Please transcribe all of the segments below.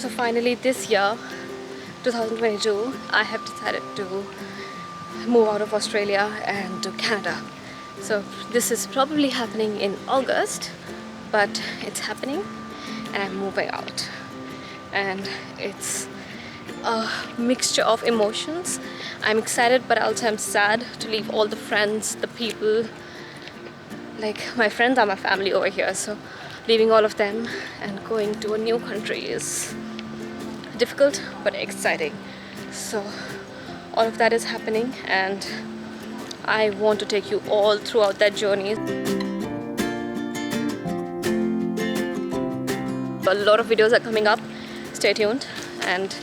So finally this year, 2022, I have decided to move out of Australia and to Canada. So this is probably happening in August, but it's happening and I'm moving out. And it's a mixture of emotions. I'm excited, but also I'm sad to leave all the friends, the people. Like, my friends are my family over here, so leaving all of them and going to a new country is difficult but exciting. So all of that is happening and I want to take you all throughout that journey. A lot of videos are coming up, stay tuned, and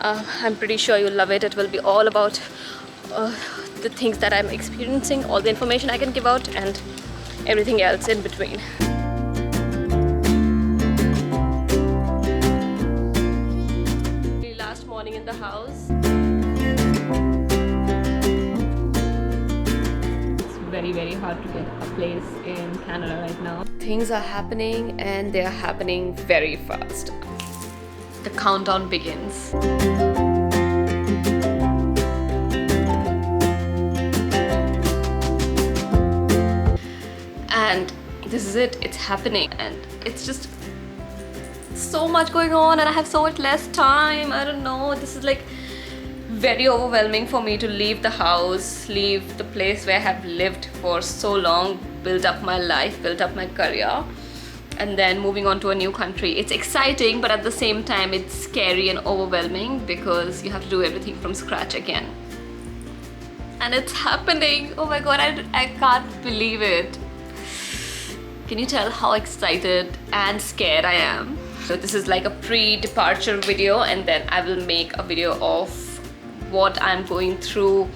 I'm pretty sure you'll love it. It will be all about the things that I'm experiencing, all the information I can give out, and everything else in between. The last morning in the house. It's very hard to get a place in Canada right now. Things are happening and they are happening very fast. The countdown begins. And this is it, it's happening, and it's just so much going on and I have so much less time. I don't know, this is like very overwhelming for me to leave the house, leave the place where I have lived for so long, built up my life, built up my career, and then moving on to a new country. It's exciting, but at the same time it's scary and overwhelming because you have to do everything from scratch again. And it's happening. Oh my god, I can't believe it. Can you tell how excited and scared I am? So this is like a pre-departure video, and then I will make a video of what I'm going through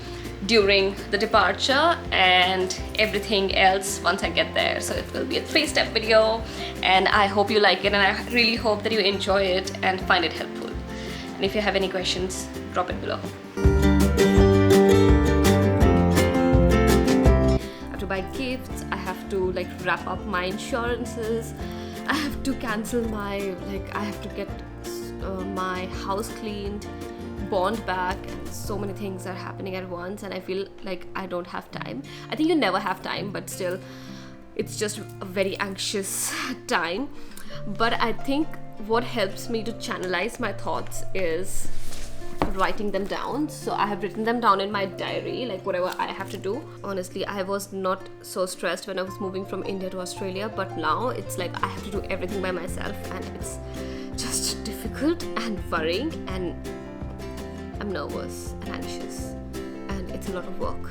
during the departure and everything else once I get there. So it will be a 3-step video, and I hope you like it, and I really hope that you enjoy it and find it helpful. And if you have any questions, drop it below. I have to buy gifts, I have to like wrap up my insurances, I have to cancel my, I have to get my house cleaned, bond back, and so many things are happening at once, and I feel like I don't have time. I think you never have time, but still it's just a very anxious time. But I think what helps me to channelize my thoughts is writing them down. So I have written them down in my diary, like whatever I have to do. Honestly, I was not so stressed when I was moving from India to Australia, but now it's like I have to do everything by myself, and it's just difficult and worrying, and I'm nervous and anxious, and it's a lot of work.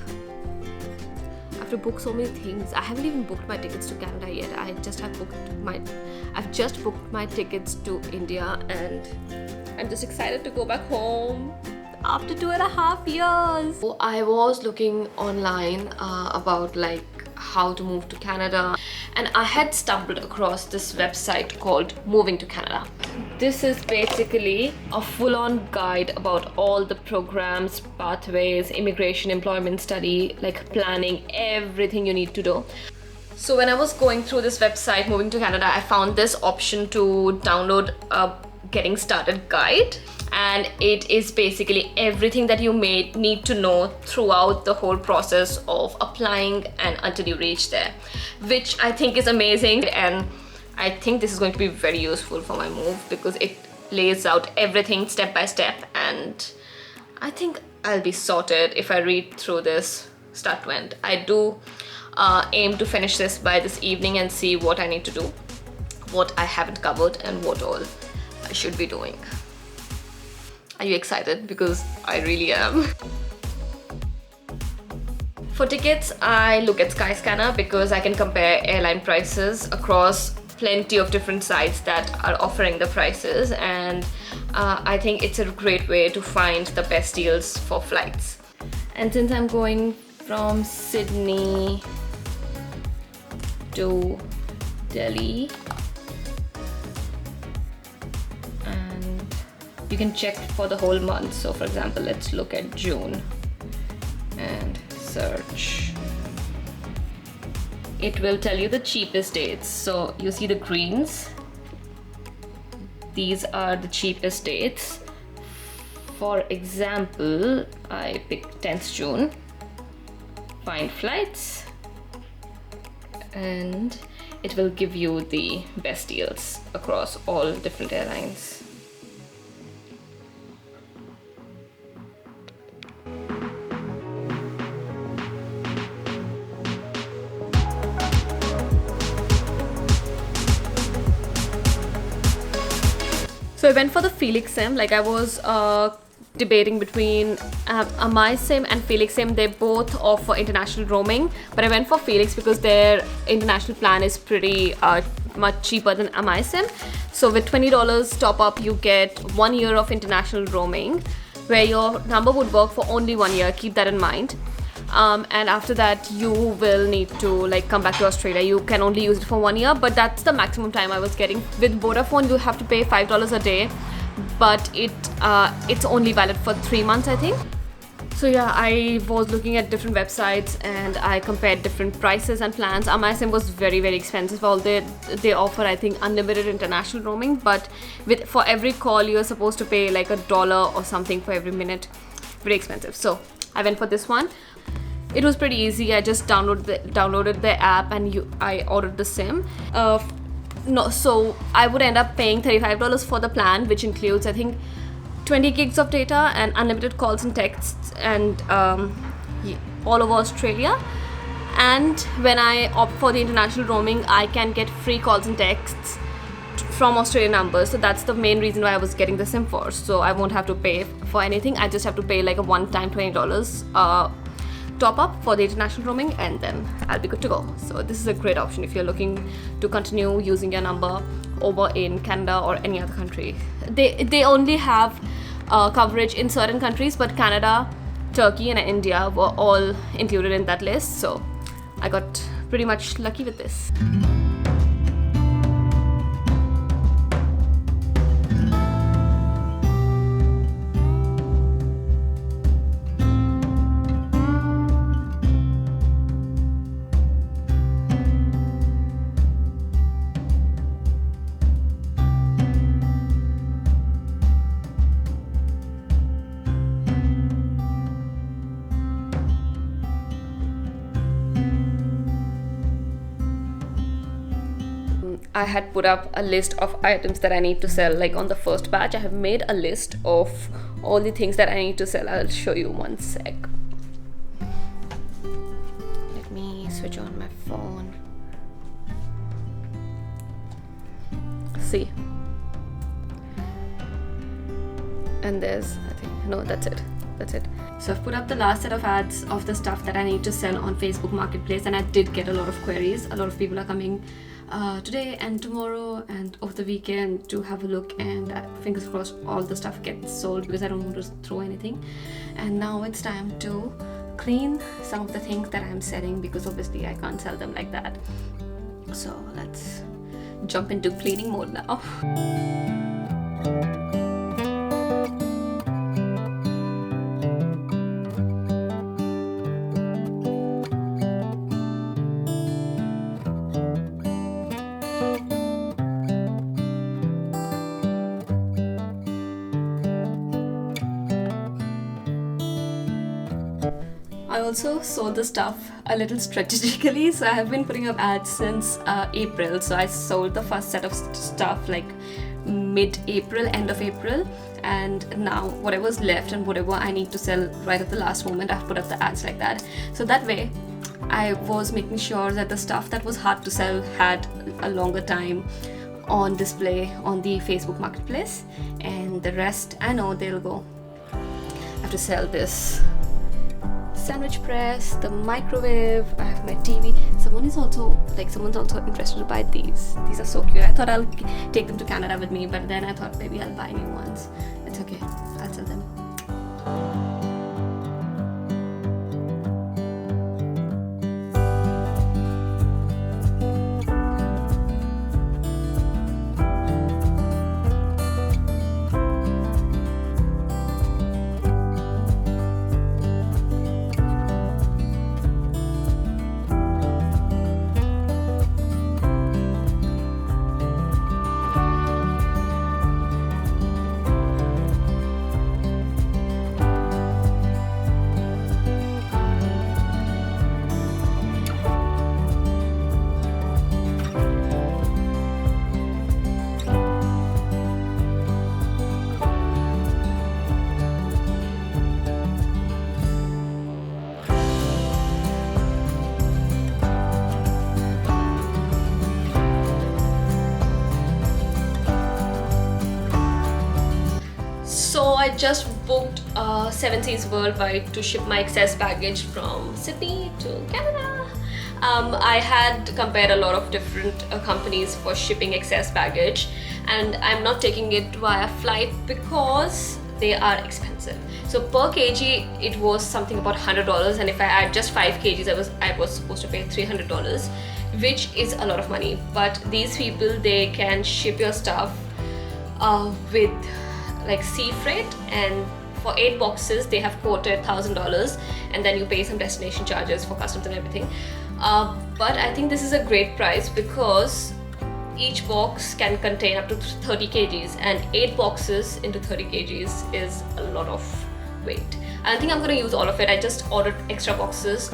I have to book so many things. I haven't even booked my tickets to Canada yet. I've just booked my tickets to India, and I'm just excited to go back home after 2.5 years. So I was looking online about like how to move to Canada, and I had stumbled across this website called Moving to Canada. This is basically a full-on guide about all the programs, pathways, immigration, employment study, like planning, everything you need to do. So when I was going through this website, Moving to Canada, I found this option to download a getting started guide, and it is basically everything that you may need to know throughout the whole process of applying and until you reach there, which I think is amazing. And I think this is going to be very useful for my move because it lays out everything step by step, and I think I'll be sorted if I read through this start to end. I do aim to finish this by this evening and see what I need to do, what I haven't covered, and what all I should be doing. Are you excited? Because I really am. For tickets, I look at Skyscanner because I can compare airline prices across plenty of different sites that are offering the prices, and I think it's a great way to find the best deals for flights. And since I'm going from Sydney to Delhi, and you can check for the whole month. So for example, let's look at June and search. It will tell you the cheapest dates. So you see the greens, these are the cheapest dates. For example, I picked 10th June, find flights, and it will give you the best deals across all different airlines. So I went for the Felix SIM. Like, I was debating between Amai SIM and Felix SIM. They both offer international roaming, but I went for Felix because their international plan is pretty much cheaper than Amai SIM. So with $20 top up, you get 1 year of international roaming, where your number would work for only 1 year. Keep that in mind. And after that, you will need to like come back to Australia. You can only use it for 1 year, but that's the maximum time I was getting. With Vodafone, you have to pay $5 a day, but it's only valid for 3 months, I think. So yeah, I was looking at different websites and I compared different prices and plans. Amai SIM was very, very expensive. Although they offer, I think, unlimited international roaming, but for every call you're supposed to pay like $1 or something for every minute. Very expensive. So I went for this one. It was pretty easy. I just downloaded the app and I ordered the SIM. So I would end up paying $35 for the plan, which includes, I think, 20 gigs of data and unlimited calls and texts and all over Australia. And when I opt for the international roaming, I can get free calls and texts from Australian numbers. So that's the main reason why I was getting the SIM for. So I won't have to pay for anything. I just have to pay like a one-time $20 top up for the international roaming, and then I'll be good to go. So this is a great option if you're looking to continue using your number over in Canada or any other country. They only have coverage in certain countries, but Canada, Turkey and India were all included in that list. So I got pretty much lucky with this. I had put up a list of items that I need to sell. Like on the first batch, I have made a list of all the things that I need to sell. I'll show you one sec. Let me switch on my phone. See. And there's, I think, no, that's it. That's it. So I've put up the last set of ads of the stuff that I need to sell on Facebook Marketplace, and I did get a lot of queries. A lot of people are coming today and tomorrow and over the weekend to have a look, and fingers crossed all the stuff gets sold, because I don't want to throw anything. And now it's time to clean some of the things that I'm selling, because obviously I can't sell them like that. So let's jump into cleaning mode now. I also sold the stuff a little strategically, so I have been putting up ads since April. So I sold the first set of stuff like mid-April, end of April, and now whatever's left and whatever I need to sell right at the last moment, I've put up the ads like that. So that way I was making sure that the stuff that was hard to sell had a longer time on display on the Facebook Marketplace, and the rest, I know they'll go. I have to sell this sandwich press, the microwave, I have my TV. Someone's also interested to buy these. These are so cute. I thought I'll take them to Canada with me, but then I thought maybe I'll buy new ones. It's okay, I'll sell them. I just booked 7 Seas Worldwide to ship my excess baggage from Sydney to Canada. I had compared a lot of different companies for shipping excess baggage, and I'm not taking it via flight because they are expensive. So per kg it was something about $100, and if I add just 5 kgs I was supposed to pay $300, which is a lot of money. But these people, they can ship your stuff with like sea freight, and for 8 boxes they have quoted $1,000, and then you pay some destination charges for customs and everything. But I think this is a great price because each box can contain up to 30 kgs, and 8 boxes into 30 kgs is a lot of weight. I think I'm going to use all of it. I just ordered extra boxes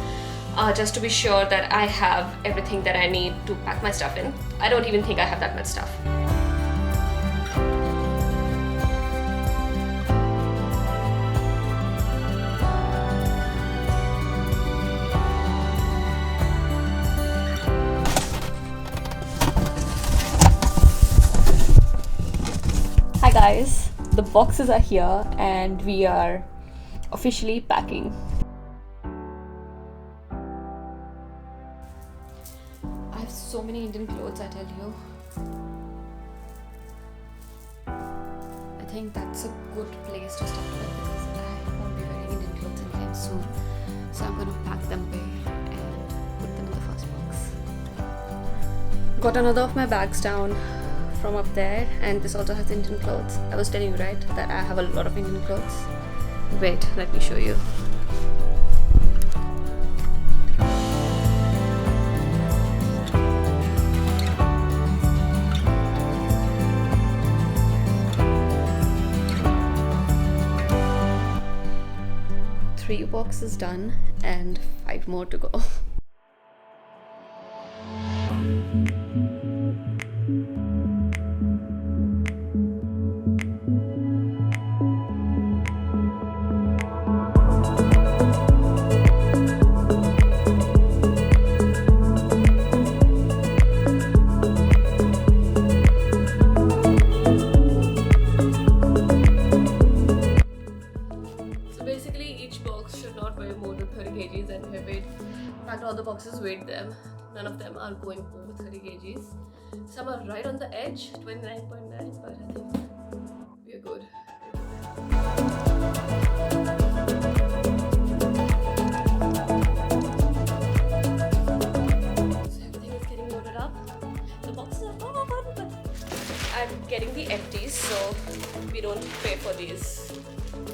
just to be sure that I have everything that I need to pack my stuff in. I don't even think I have that much stuff. Hi guys, the boxes are here and we are officially packing. I have so many Indian clothes, I tell you. I think that's a good place to start with because I won't be wearing Indian clothes anytime soon. So I'm gonna pack them away and put them in the first box. Got another of my bags down from up there, and this also has Indian clothes. I was telling you, right, that I have a lot of Indian clothes. Wait, let me show you. Three boxes done and 5 more to go. More than 30 kgs, and we have packed all the boxes, weighed them. None of them are going over 30 kgs. Some are right on the edge, 29.9, but I think we're good. So everything is getting loaded up. The boxes are fun, but I'm getting the empties, so we don't pay for these.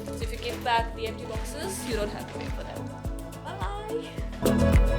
So if you give back the empty boxes, you don't have to pay for them. Bye!